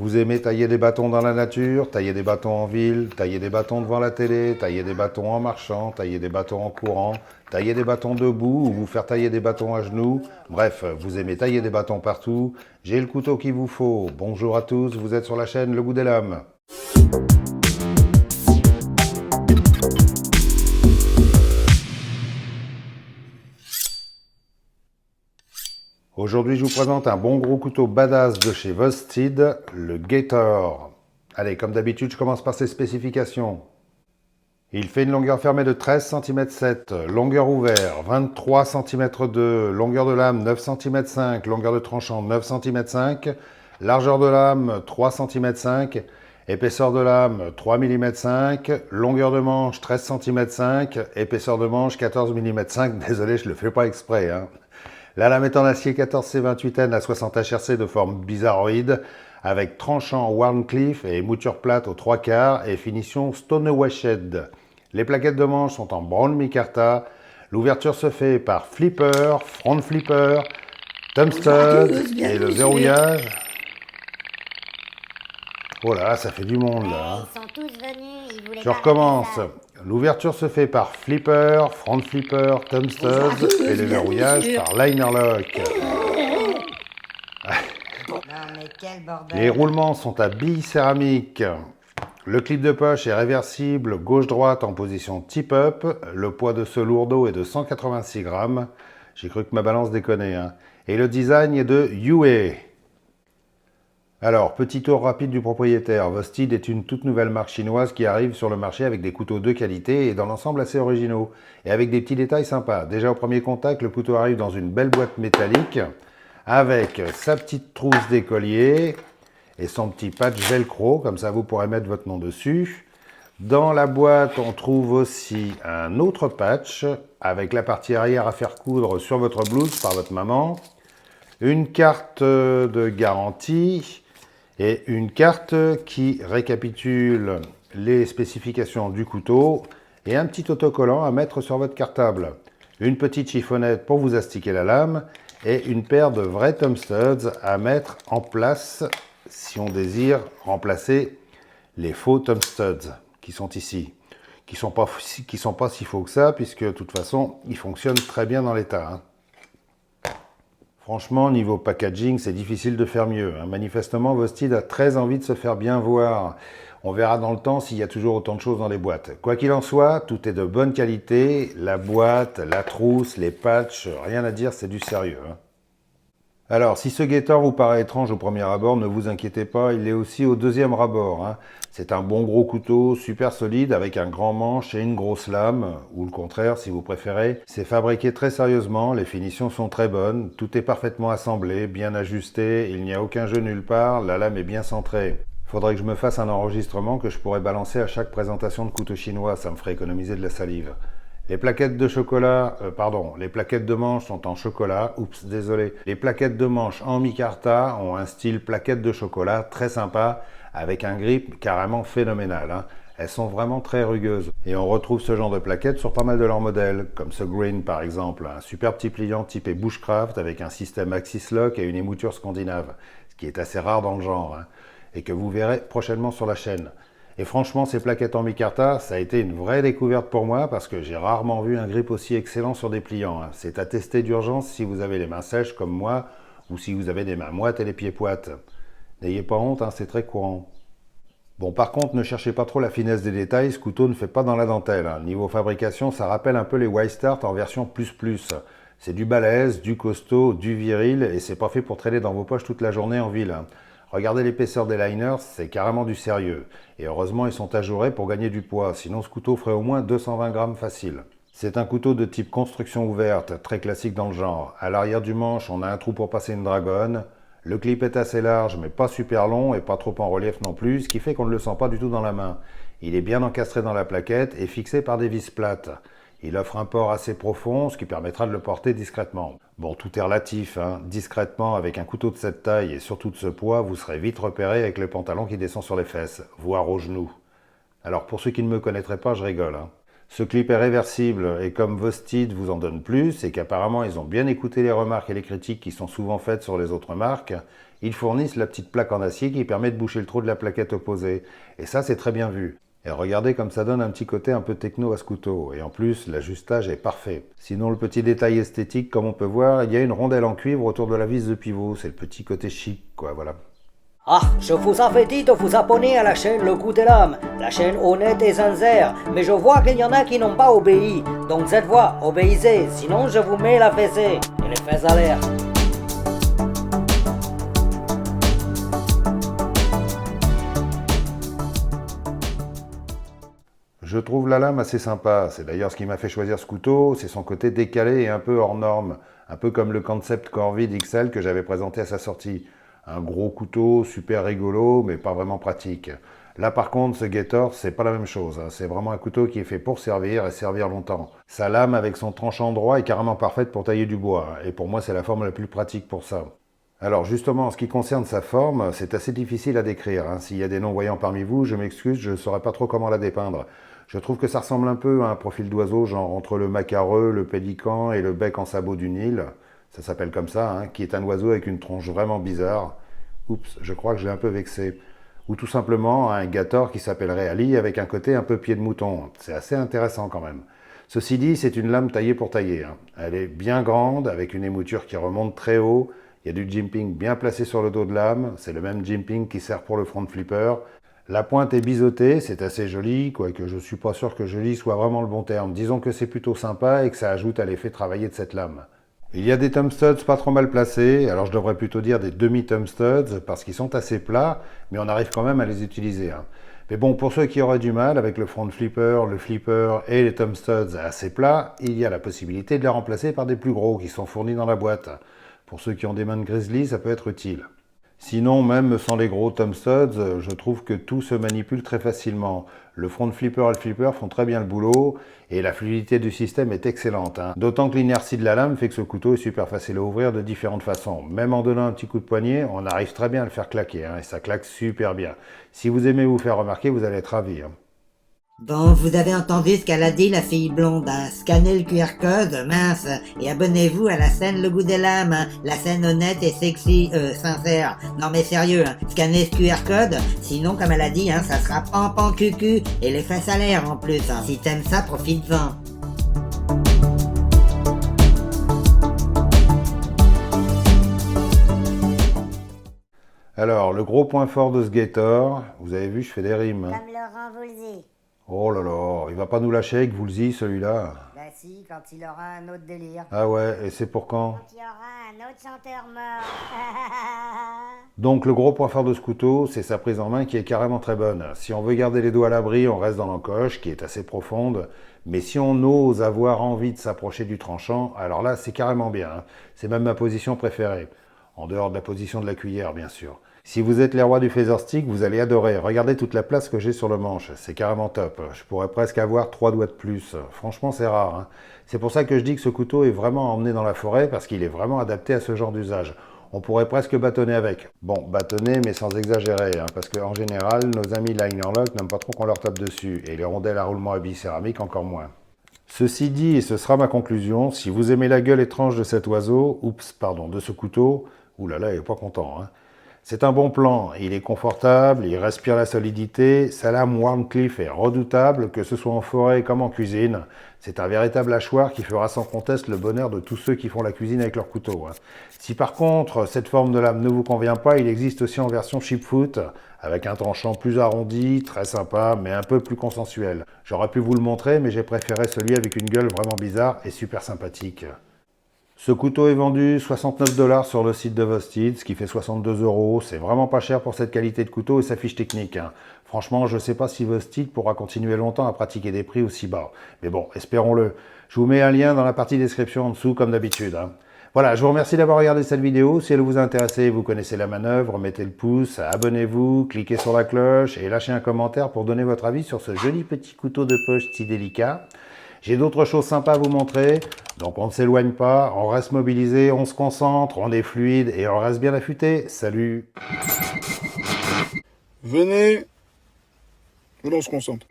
Vous aimez tailler des bâtons dans la nature, tailler des bâtons en ville, tailler des bâtons devant la télé, tailler des bâtons en marchant, tailler des bâtons en courant, tailler des bâtons debout ou vous faire tailler des bâtons à genoux. Bref, vous aimez tailler des bâtons partout. J'ai le couteau qu'il vous faut. Bonjour à tous, vous êtes sur la chaîne Le Goût des Lames. Aujourd'hui, je vous présente un bon gros couteau badass de chez Wostید, le Gator. Allez, comme d'habitude, je commence par ses spécifications. Il fait une longueur fermée de 13 cm 7, longueur ouvert 23 cm 2, longueur de lame 9 cm 5, longueur de tranchant 9 cm 5, largeur de lame 3 cm 5, épaisseur de lame 3 mm 5, longueur de manche 13 cm 5, épaisseur de manche 14 mm 5, désolé je le fais pas exprès. La lame est en acier 14C28N à 60 HRC de forme bizarroïde, avec tranchant Wharncliffe et mouture plate aux 3/4 et finition Stonewashed. Les plaquettes de manche sont en brown micarta. L'ouverture se fait par flipper, front flipper, thumb stud et le verrouillage. Oh là, ça fait du monde là. Ils sont tous venus, ils voulaient Je recommence. L'ouverture se fait par flipper, front flipper, thumb stud et le verrouillage par liner lock. Non mais quel bordel. Les roulements sont à billes céramiques. Le clip de poche est réversible gauche-droite en position tip-up. Le poids de ce lourdeau est de 186 grammes. J'ai cru que ma balance déconnait. Et le design est de Yue. Alors, petit tour rapide du propriétaire. Wostید est une toute nouvelle marque chinoise qui arrive sur le marché avec des couteaux de qualité et dans l'ensemble assez originaux. Et avec des petits détails sympas. Déjà au premier contact, le couteau arrive dans une belle boîte métallique avec sa petite trousse d'écolier et son petit patch velcro, comme ça vous pourrez mettre votre nom dessus. Dans la boîte, on trouve aussi un autre patch avec la partie arrière à faire coudre sur votre blouse par votre maman, une carte de garantie et une carte qui récapitule les spécifications du couteau et un petit autocollant à mettre sur votre cartable. Une petite chiffonnette pour vous astiquer la lame et une paire de vrais thumb studs à mettre en place si on désire remplacer les faux thumb studs qui sont ici, qui sont pas si faux que ça, puisque de toute façon, ils fonctionnent très bien dans l'état. Franchement, niveau packaging, c'est difficile de faire mieux. Manifestement, Wostید a très envie de se faire bien voir. On verra dans le temps s'il y a toujours autant de choses dans les boîtes. Quoi qu'il en soit, tout est de bonne qualité. La boîte, la trousse, les patchs, rien à dire, c'est du sérieux. Alors, si ce Gator vous paraît étrange au premier abord, ne vous inquiétez pas, il l'est aussi au deuxième abord. C'est un bon gros couteau, super solide, avec un grand manche et une grosse lame, ou le contraire si vous préférez. C'est fabriqué très sérieusement, les finitions sont très bonnes, tout est parfaitement assemblé, bien ajusté, il n'y a aucun jeu nulle part, la lame est bien centrée. Faudrait que je me fasse un enregistrement que je pourrais balancer à chaque présentation de couteau chinois, ça me ferait économiser de la salive. Les plaquettes de chocolat, les plaquettes de manche sont en chocolat. Oups, désolé. Les plaquettes de manche en micarta ont un style plaquette de chocolat très sympa, avec un grip carrément phénoménal. Elles sont vraiment très rugueuses. Et on retrouve ce genre de plaquettes sur pas mal de leurs modèles, comme ce Green par exemple. Un super petit pliant typé Bushcraft avec un système Axis Lock et une émouture scandinave, ce qui est assez rare dans le genre, et que vous verrez prochainement sur la chaîne. Et franchement, ces plaquettes en micarta, ça a été une vraie découverte pour moi parce que j'ai rarement vu un grip aussi excellent sur des pliants. C'est à tester d'urgence si vous avez les mains sèches comme moi ou si vous avez des mains moites et les pieds poites. N'ayez pas honte, c'est très courant. Bon, par contre, ne cherchez pas trop la finesse des détails, ce couteau ne fait pas dans la dentelle. Niveau fabrication, ça rappelle un peu les Wi-Start en version plus. C'est du balèze, du costaud, du viril et c'est pas fait pour traîner dans vos poches toute la journée en ville. Regardez l'épaisseur des liners, c'est carrément du sérieux. Et heureusement, ils sont ajourés pour gagner du poids, sinon ce couteau ferait au moins 220 grammes facile. C'est un couteau de type construction ouverte, très classique dans le genre. À l'arrière du manche, on a un trou pour passer une dragonne. Le clip est assez large, mais pas super long et pas trop en relief non plus, ce qui fait qu'on ne le sent pas du tout dans la main. Il est bien encastré dans la plaquette et fixé par des vis plates. Il offre un port assez profond, ce qui permettra de le porter discrètement. Bon, tout est relatif, Discrètement, avec un couteau de cette taille et surtout de ce poids, vous serez vite repéré avec le pantalon qui descend sur les fesses, voire aux genoux. Alors pour ceux qui ne me connaîtraient pas, je rigole. Ce clip est réversible et comme Vostid vous en donne plus et qu'apparemment ils ont bien écouté les remarques et les critiques qui sont souvent faites sur les autres marques, ils fournissent la petite plaque en acier qui permet de boucher le trou de la plaquette opposée. Et ça c'est très bien vu. Et regardez comme ça donne un petit côté un peu techno à ce couteau. Et en plus, l'ajustage est parfait. Sinon, le petit détail esthétique, comme on peut voir, il y a une rondelle en cuivre autour de la vis de pivot. C'est le petit côté chic, quoi, voilà. Ah, je vous avais dit de vous abonner à la chaîne Le Goût de l'Âme, la chaîne honnête et sincère, mais je vois qu'il y en a qui n'ont pas obéi. Donc cette fois, obéissez, sinon je vous mets la fessée et les fesses à l'air. Je trouve la lame assez sympa. C'est d'ailleurs ce qui m'a fait choisir ce couteau, c'est son côté décalé et un peu hors norme. Un peu comme le concept Corvid XL que j'avais présenté à sa sortie. Un gros couteau, super rigolo, mais pas vraiment pratique. Là par contre, ce Gator, c'est pas la même chose. C'est vraiment un couteau qui est fait pour servir et servir longtemps. Sa lame avec son tranchant droit est carrément parfaite pour tailler du bois. Et pour moi, c'est la forme la plus pratique pour ça. Alors justement, en ce qui concerne sa forme, c'est assez difficile à décrire. S'il y a des non-voyants parmi vous, je m'excuse, je ne saurais pas trop comment la dépeindre. Je trouve que ça ressemble un peu à un profil d'oiseau, genre entre le macareux, le pélican et le bec en sabot du Nil. Ça s'appelle comme ça, qui est un oiseau avec une tronche vraiment bizarre. Oups, je crois que je l'ai un peu vexé. Ou tout simplement un Gator qui s'appellerait Ali avec un côté un peu pied de mouton. C'est assez intéressant quand même. Ceci dit, c'est une lame taillée pour tailler. Elle est bien grande, avec une émouture qui remonte très haut. Il y a du jimping bien placé sur le dos de lame. C'est le même jimping qui sert pour le front flipper. La pointe est biseautée, c'est assez joli, quoique je ne suis pas sûr que joli soit vraiment le bon terme. Disons que c'est plutôt sympa et que ça ajoute à l'effet travaillé de cette lame. Il y a des thumb studs pas trop mal placés, alors je devrais plutôt dire des demi-thumb studs, parce qu'ils sont assez plats, mais on arrive quand même à les utiliser. Mais bon, pour ceux qui auraient du mal avec le front flipper, le flipper et les thumb studs assez plats, il y a la possibilité de les remplacer par des plus gros qui sont fournis dans la boîte. Pour ceux qui ont des mains de grizzly, ça peut être utile. Sinon, même sans les gros thumb studs, je trouve que tout se manipule très facilement. Le front flipper et le flipper font très bien le boulot et la fluidité du système est excellente. D'autant que l'inertie de la lame fait que ce couteau est super facile à ouvrir de différentes façons. Même en donnant un petit coup de poignet, on arrive très bien à le faire claquer et ça claque super bien. Si vous aimez vous faire remarquer, vous allez être ravis. Bon, vous avez entendu ce qu'elle a dit, la fille blonde. Scannez le QR code, mince, et abonnez-vous à la scène Le Goût des Lames, la scène honnête et sexy, sincère. Non mais sérieux, scannez ce QR code, sinon comme elle a dit, ça sera pan cucu, et les fesses à l'air en plus. Si t'aimes ça, profite-en. Alors, le gros point fort de ce Gator, vous avez vu, je fais des rimes. Comme Laurent Voulzy. Oh là là, il va pas nous lâcher avec Woolsey celui-là. Bah si, quand il aura un autre délire. Ah ouais, et c'est pour quand? Quand il y aura un autre chanteur mort. Donc le gros point fort de ce couteau, c'est sa prise en main qui est carrément très bonne. Si on veut garder les doigts à l'abri, on reste dans l'encoche qui est assez profonde. Mais si on ose avoir envie de s'approcher du tranchant, alors là c'est carrément bien. C'est même ma position préférée. En dehors de la position de la cuillère bien sûr. Si vous êtes les rois du feather stick, vous allez adorer. Regardez toute la place que j'ai sur le manche. C'est carrément top. Je pourrais presque avoir 3 doigts de plus. Franchement, c'est rare. C'est pour ça que je dis que ce couteau est vraiment à emmener dans la forêt parce qu'il est vraiment adapté à ce genre d'usage. On pourrait presque bâtonner avec. Bon, bâtonner, mais sans exagérer. Parce qu'en général, nos amis Liner Lock n'aiment pas trop qu'on leur tape dessus. Et les rondelles à roulement à billes céramique encore moins. Ceci dit, et ce sera ma conclusion, si vous aimez la gueule étrange de cet oiseau, de ce couteau, oulala, il n'est pas content. C'est un bon plan, il est confortable, il respire la solidité, sa lame Wharncliffe est redoutable, que ce soit en forêt comme en cuisine. C'est un véritable hachoir qui fera sans conteste le bonheur de tous ceux qui font la cuisine avec leur couteau. Si par contre cette forme de lame ne vous convient pas, il existe aussi en version chipfoot, avec un tranchant plus arrondi, très sympa, mais un peu plus consensuel. J'aurais pu vous le montrer, mais j'ai préféré celui avec une gueule vraiment bizarre et super sympathique. Ce couteau est vendu 69 $ sur le site de Vostid, ce qui fait 62 €. C'est vraiment pas cher pour cette qualité de couteau et sa fiche technique. Franchement, je ne sais pas si Vostid pourra continuer longtemps à pratiquer des prix aussi bas. Mais bon, espérons-le. Je vous mets un lien dans la partie description en dessous, comme d'habitude. Voilà, je vous remercie d'avoir regardé cette vidéo. Si elle vous a intéressé, vous connaissez la manœuvre, mettez le pouce, abonnez-vous, cliquez sur la cloche et lâchez un commentaire pour donner votre avis sur ce joli petit couteau de poche si délicat. J'ai d'autres choses sympas à vous montrer, donc on ne s'éloigne pas, on reste mobilisé, on se concentre, on est fluide et on reste bien affûté. Salut! Venez, là on se concentre.